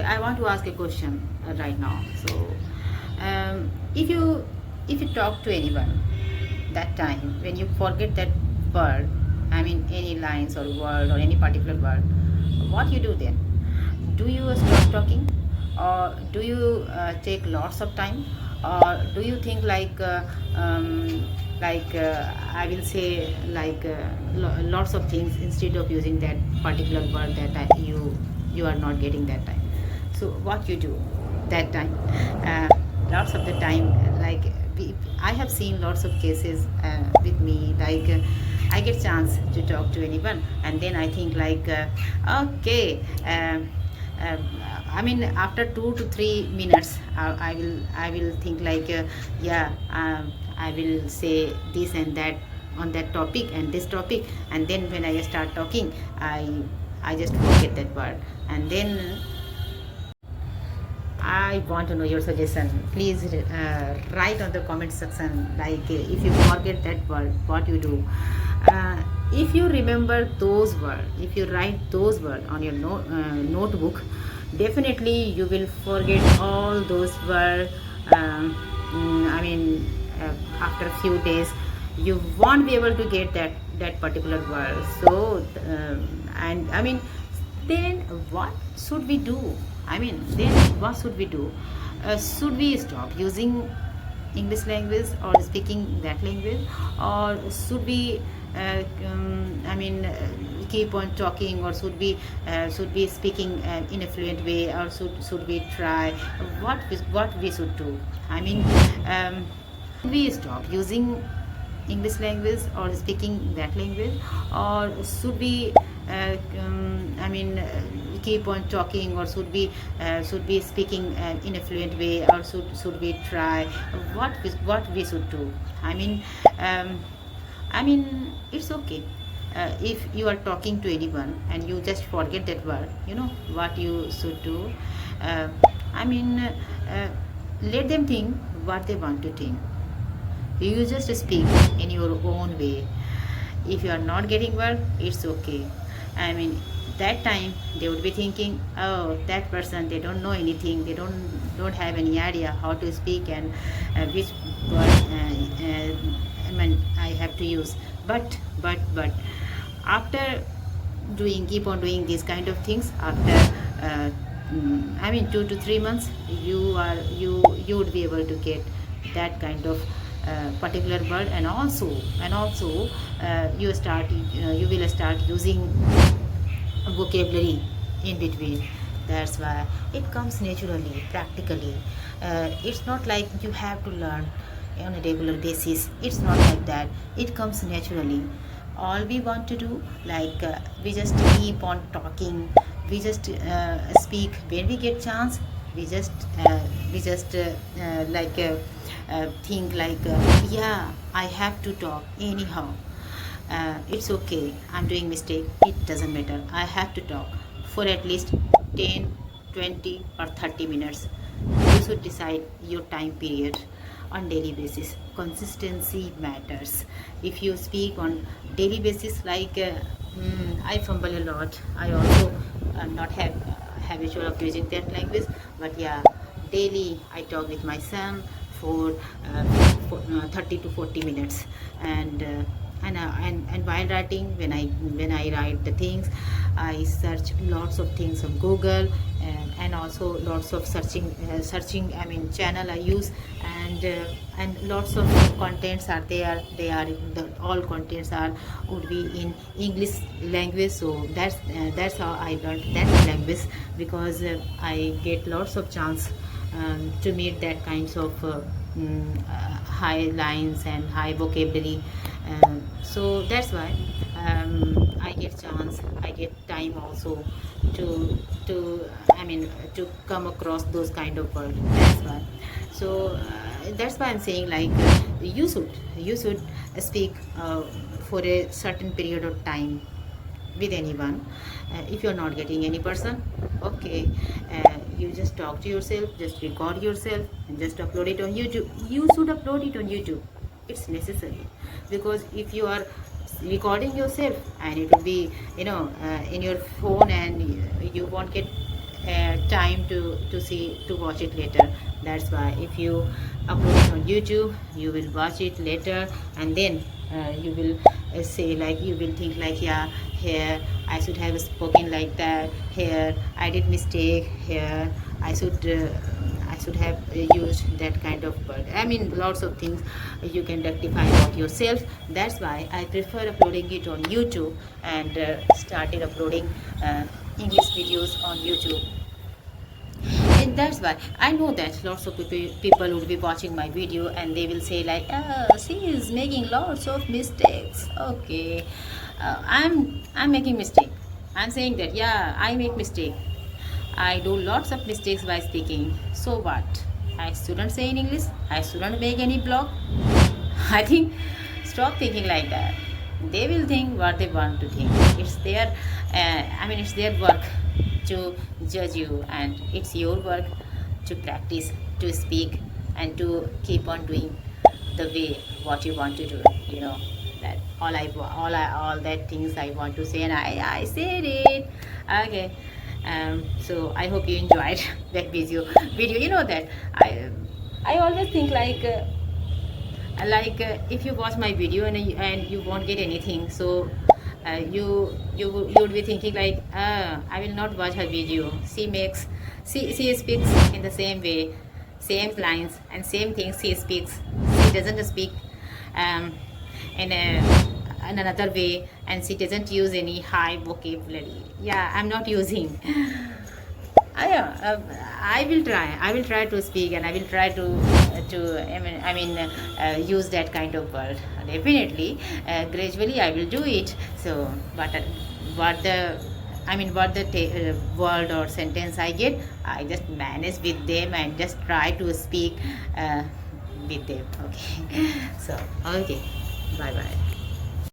I want to ask a question right now. So if you talk to anyone that time when you forget that word, I mean any lines or word or any particular word, what you do then? Do you stop talking, or do you take lots of time, or do you think I will say lots of things instead of using that particular word that you are not getting that time? So what you do that time? uh, Lots of the time, I have seen lots of cases with me, I get chance to talk to anyone, and then I think okay, uh, I mean after 2 to 3 minutes, I will think yeah, I will say this and that on that topic and this topic, and then when I start talking, I just forget that word. And then I want to know your suggestion. Please write on the comment section, if you forget that word, what you do. If you remember those words, if you write those words on your notebook, definitely you will forget all those words. I mean, after a few days, you won't be able to get that particular word. So, and I mean, then what should we do? I mean, then what should we do? Should we stop using English language or speaking that language, or should we keep on talking, or should we speaking in a fluent way, or should we try what we should do? I mean, should we stop using English language or speaking that language, or should we uh, um, I mean uh, keep on talking, or should be speaking in a fluent way, or should we try what we should do? I mean, um, it's okay. If you are talking to anyone and you just forget that word, you know what you should do. uh, I mean, let them think what they want to think. You just speak in your own way. If you are not getting well, it's okay. I mean, that time they would be thinking, oh, that person, they don't know anything, they don't have any idea how to speak, and which word I have to use. But after keep on doing these kind of things, after 2 to 3 months, you would be able to get that kind of particular word. And also you will start using vocabulary in between. That's why it comes naturally, practically. It's not like you have to learn on a regular basis. It's not like that. It comes naturally. All we want to do, we just keep on talking. We just speak when we get chance. We just think yeah, I have to talk anyhow. It's okay, I'm doing mistake, it doesn't matter, I have to talk for at least 10, 20 or 30 minutes. You should decide your time period on daily basis. Consistency matters. If you speak on daily basis, I fumble a lot. I also not have habitual of using that language, but yeah, daily I talk with my son for 30 to 40 minutes. And uh, and, uh, and and while writing, when I write the things, I search lots of things on Google, and also lots of searching, I mean, channel I use. And lots of contents are there. All contents are would be in English language. So that's how I learned that language, because I get lots of chance to meet that kinds of high lines and high vocabulary. So that's why I get chance, I get time also to to come across those kind of words. That's why. So that's why I'm saying, you should speak for a certain period of time with anyone. If you're not getting any person, okay, you just talk to yourself, just record yourself, and just upload it on YouTube. You should upload it on YouTube. It's necessary, because if you are recording yourself and it will be in your phone, and you won't get time to watch it later. That's why if you upload it on YouTube, you will watch it later, and then you will say, like, you will think like, yeah, here I should have spoken like that, here I did mistake, here I should have used that kind of word. I mean, lots of things you can rectify about yourself. That's why I prefer uploading it on YouTube, and started uploading English videos on YouTube. And that's why I know that lots of people will be watching my video, and they will say like, oh, she is making lots of mistakes. Okay, I'm making mistake. I'm saying that, yeah, I make mistake. I do lots of mistakes by speaking. So what? I shouldn't say in English. I shouldn't make any blog. I think, stop thinking like that. They will think what they want to think. It's their, it's their work to judge you, and it's your work to practice, to speak, and to keep on doing the way what you want to do. You know that all that things I want to say, and I said it. Okay. So I hope you enjoyed that video. You know that I always think like, if you watch my video, and you won't get anything, so you would be thinking like, I will not watch her video. She speaks in the same way, same lines and same things she speaks. She doesn't speak um, in another way, and she doesn't use any high vocabulary. Yeah, I'm not using. I will try. I will try to speak, and I will try to use that kind of word. Definitely, gradually I will do it. So, but what the word or sentence I get, I just manage with them and just try to speak with them. Okay. So, okay. Bye bye.